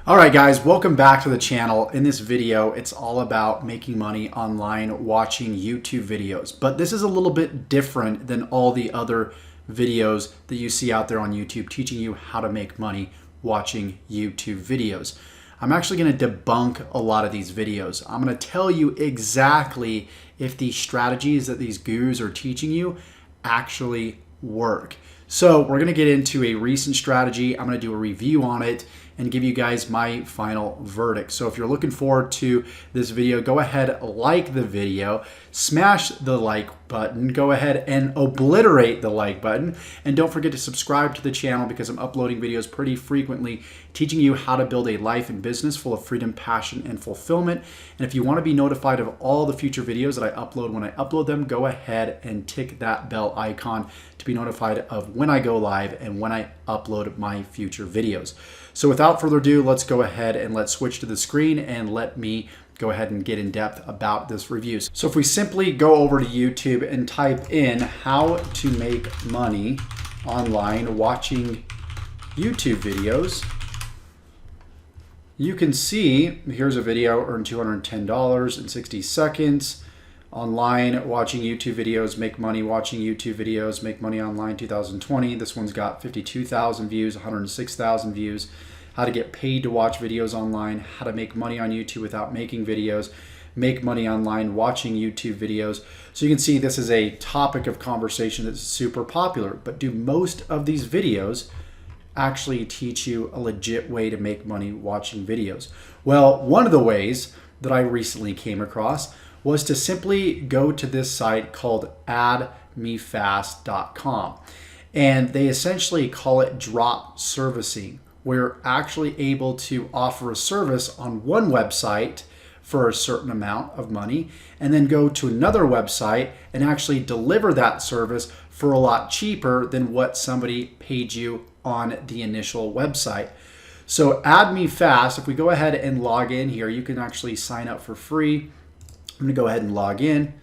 All right, guys, welcome back to the channel. In this video, it's all about making money online watching YouTube videos. But this is a little bit different than all the other videos that you see out there on YouTube teaching you how to make money watching YouTube videos. I'm actually going to debunk a lot of these videos. I'm going to tell you exactly if these strategies that these gurus are teaching you actually work. So we're going to get into a recent strategy. I'm going to do a review on it and give you guys my final verdict. So if you're looking forward to this video, go ahead, like the video, smash the like button, go ahead and obliterate the like button, and don't forget to subscribe to the channel because I'm uploading videos pretty frequently teaching you how to build a life and business full of freedom, passion, and fulfillment. And if you want to be notified of all the future videos that I upload when I upload them, go ahead and tick that bell icon to be notified of when I go live and when I upload my future videos. So without further ado, let's go ahead and let's switch to the screen and let me go ahead and get in depth about this review. So if we simply go over to YouTube and type in how to make money online watching YouTube videos, you can see here's a video, earn $210 in 60 seconds. Online watching YouTube videos, make money watching YouTube videos, make money online 2020. This one's got 52,000 views, 106,000 views. How to get paid to watch videos online, how to make money on YouTube without making videos, make money online watching YouTube videos. So you can see this is a topic of conversation that's super popular, but do most of these videos actually teach you a legit way to make money watching videos? Well, one of the ways that I recently came across was to simply go to this site called addmefast.com. And they essentially call it drop servicing. We're actually able to offer a service on one website for a certain amount of money and then go to another website and actually deliver that service for a lot cheaper than what somebody paid you on the initial website. So addmefast, if we go ahead and log in here, you can actually sign up for free. I'm going to go ahead and log in,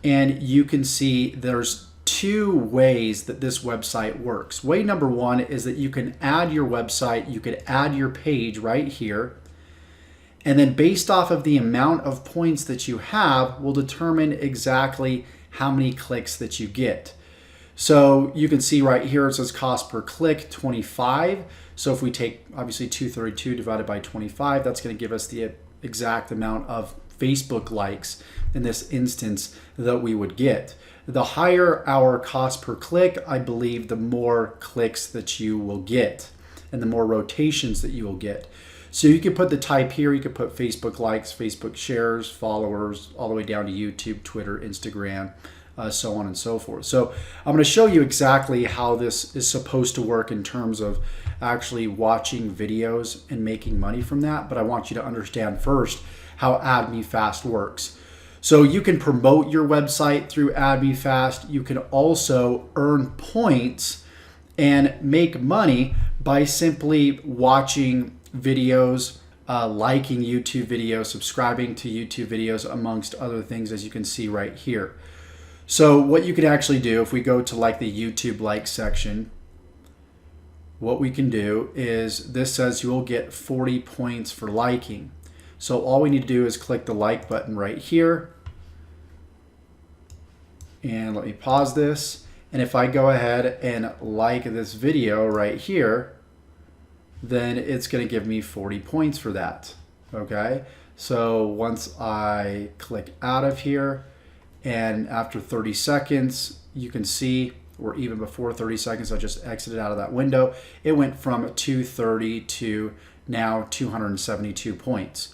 and you can see there's two ways that this website works. Way number one is that you can add your website, you could add your page right here, and then based off of the amount of points that you have will determine exactly how many clicks that you get. So you can see right here it says cost per click 25. So if we take obviously 232 divided by 25, that's going to give us the exact amount of Facebook likes in this instance that we would get. The higher our cost per click, I believe the more clicks that you will get and the more rotations that you will get. So you can put the type here, you could put Facebook likes, Facebook shares, followers, all the way down to YouTube, Twitter, Instagram, so on and so forth. So I'm going to show you exactly how this is supposed to work in terms of actually watching videos and making money from that. But I want you to understand first how addmefast works. So you can promote your website through addmefast. You can also earn points and make money by simply watching videos, liking YouTube videos, subscribing to YouTube videos, amongst other things, as you can see right here. So what you could actually do, if we go to like the YouTube like section, what we can do is this says you will get 40 points for liking. So all we need to do is click the like button right here. And let me pause this. And if I go ahead and like this video right here, then it's going to give me 40 points for that. Okay. So once I click out of here, and after 30 seconds, you can see, or even before 30 seconds, I just exited out of that window. It went from 230 to now 272 points.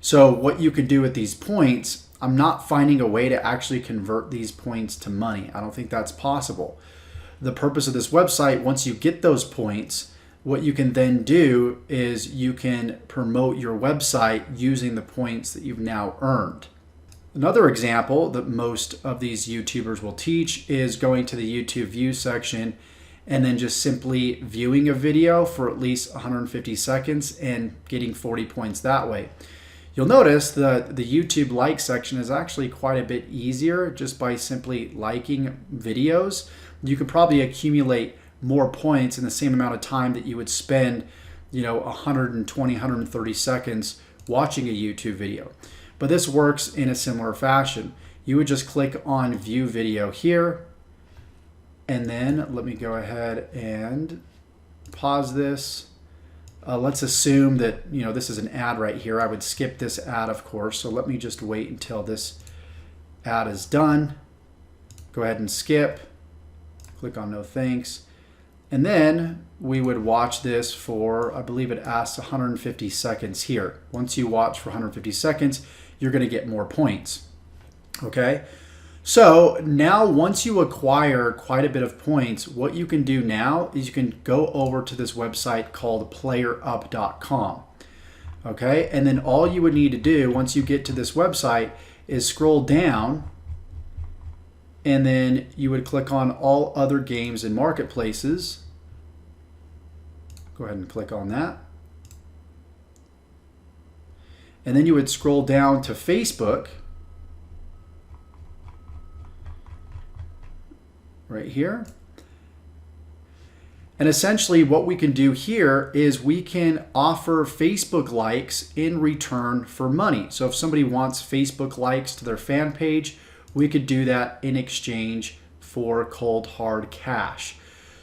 So what you could do with these points, I'm not finding a way to actually convert these points to money. I don't think that's possible. The purpose of this website, once you get those points, what you can then do is you can promote your website using the points that you've now earned. Another example that most of these YouTubers will teach is going to the YouTube view section and then just simply viewing a video for at least 150 seconds and getting 40 points that way. You'll notice that the YouTube like section is actually quite a bit easier just by simply liking videos. You could probably accumulate more points in the same amount of time that you would spend 120, 130 seconds watching a YouTube video. But this works in a similar fashion. You would just click on view video here, and then let me go ahead and pause this. Let's assume that this is an ad right here. I would skip this ad, of course, so let me just wait until this ad is done. Go ahead and skip, click on no thanks, and then we would watch this for, I believe it asks 150 seconds here. Once you watch for 150 seconds, you're going to get more points. Okay, so now once you acquire quite a bit of points, what you can do now is you can go over to this website called playerup.com. Okay, and then all you would need to do once you get to this website is scroll down, and then you would click on all other games and marketplaces. Go ahead and click on that. And then you would scroll down to Facebook right here. And essentially what we can do here is we can offer Facebook likes in return for money. So if somebody wants Facebook likes to their fan page, we could do that in exchange for cold hard cash.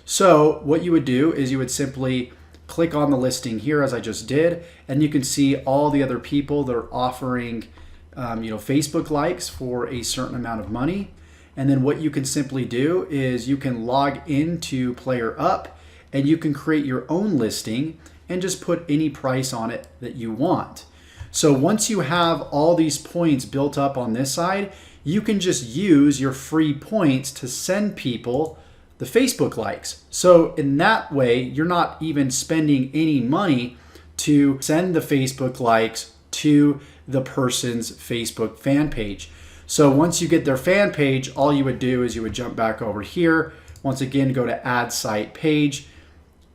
So what you would do is you would simply click on the listing here as I just did, and you can see all the other people that are offering Facebook likes for a certain amount of money. And then what you can simply do is you can log into PlayerUp and you can create your own listing and just put any price on it that you want. So once you have all these points built up on this side, you can just use your free points to send people the Facebook likes. So in that way, you're not even spending any money to send the Facebook likes to the person's Facebook fan page. So once you get their fan page, all you would do is you would jump back over here. Once again, go to add site page.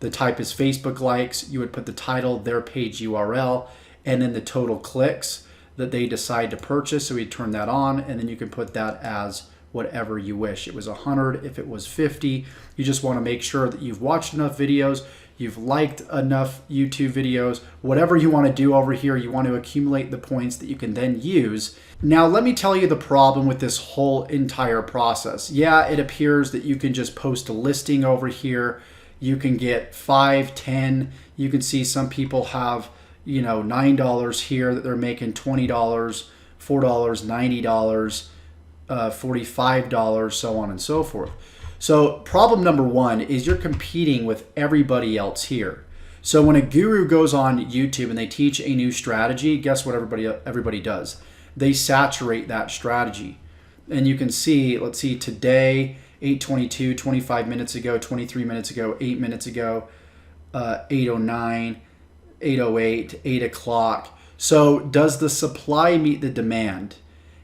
The type is Facebook likes. You would put the title, their page URL, and then the total clicks that they decide to purchase. So we turn that on, and then you can put that as whatever you wish. It was 100, if it was 50. You just want to make sure that you've watched enough videos, you've liked enough YouTube videos, whatever you want to do over here, you want to accumulate the points that you can then use. Now, let me tell you the problem with this whole entire process. Yeah, it appears that you can just post a listing over here. You can get 5, 10. You can see some people have, $9 here that they're making $20, $4, $90, $45, so on and so forth. So problem number one is you're competing with everybody else here. So when a guru goes on YouTube and they teach a new strategy, guess what everybody does? They saturate that strategy. And you can see, let's see, today, 8:22, 25 minutes ago, 23 minutes ago, 8 minutes ago, 8:09, 8:08, 8 o'clock. So does the supply meet the demand?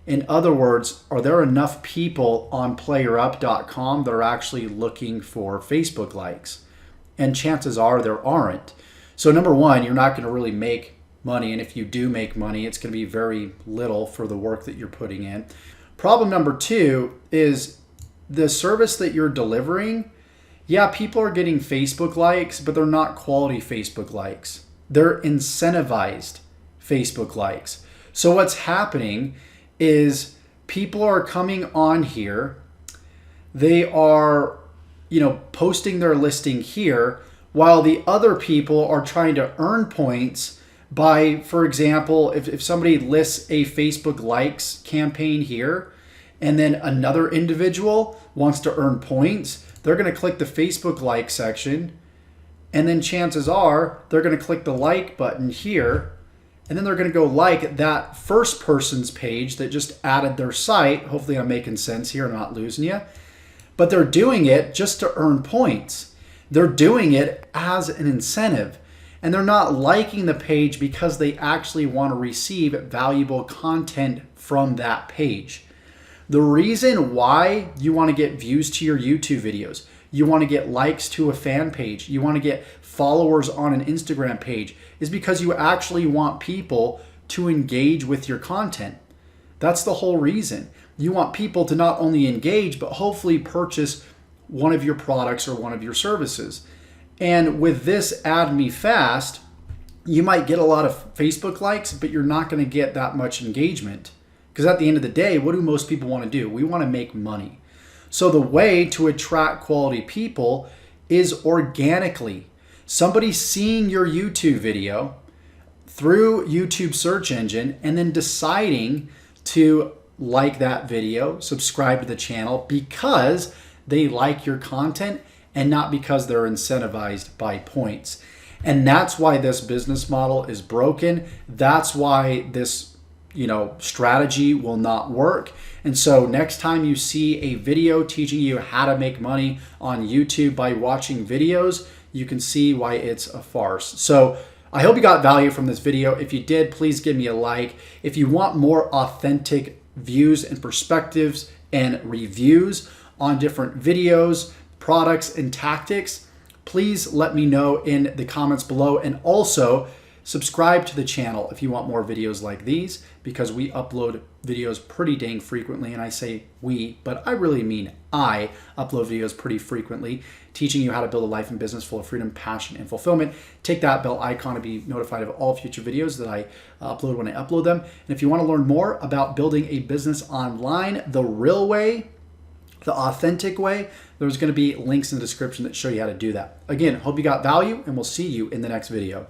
In other words, are there enough people on playerup.com that are actually looking for Facebook likes? And chances are there aren't. So number one, you're not going to really make money. And if you do make money, it's going to be very little for the work that you're putting in. Problem number two is the service that you're delivering. Yeah, people are getting Facebook likes, but they're not quality Facebook likes. They're incentivized Facebook likes. So what's happening is people are coming on here, they are, posting their listing here, while the other people are trying to earn points by, for example, if somebody lists a Facebook likes campaign here, and then another individual wants to earn points, they're going to click the Facebook like section, and then chances are they're going to click the like button here, and then they're going to go like that first person's page that just added their site. Hopefully I'm making sense here, I'm not losing you. But they're doing it just to earn points. They're doing it as an incentive. And they're not liking the page because they actually want to receive valuable content from that page. The reason why you want to get views to your YouTube videos, you want to get likes to a fan page, you want to get followers on an Instagram page, is because you actually want people to engage with your content. That's the whole reason. You want people to not only engage, but hopefully purchase one of your products or one of your services. And with this Add Me Fast, You might get a lot of Facebook likes, but you're not going to get that much engagement. Because at the end of the day, what do most people want to do? We want to make money. So the way to attract quality people is organically. Somebody seeing your YouTube video through YouTube search engine and then deciding to like that video, subscribe to the channel because they like your content and not because they're incentivized by points. And that's why this business model is broken. That's why this, strategy will not work. And so next time you see a video teaching you how to make money on YouTube by watching videos, you can see why it's a farce. So I hope you got value from this video. If you did, please give me a like. If you want more authentic views and perspectives and reviews on different videos, products, and tactics, please let me know in the comments below. And also subscribe to the channel if you want more videos like these, because we upload videos pretty dang frequently. And I say we, but I really mean I upload videos pretty frequently, teaching you how to build a life and business full of freedom, passion, and fulfillment. Take that bell icon to be notified of all future videos that I upload when I upload them. And if you want to learn more about building a business online the real way, the authentic way, there's going to be links in the description that show you how to do that. Again, hope you got value, and we'll see you in the next video.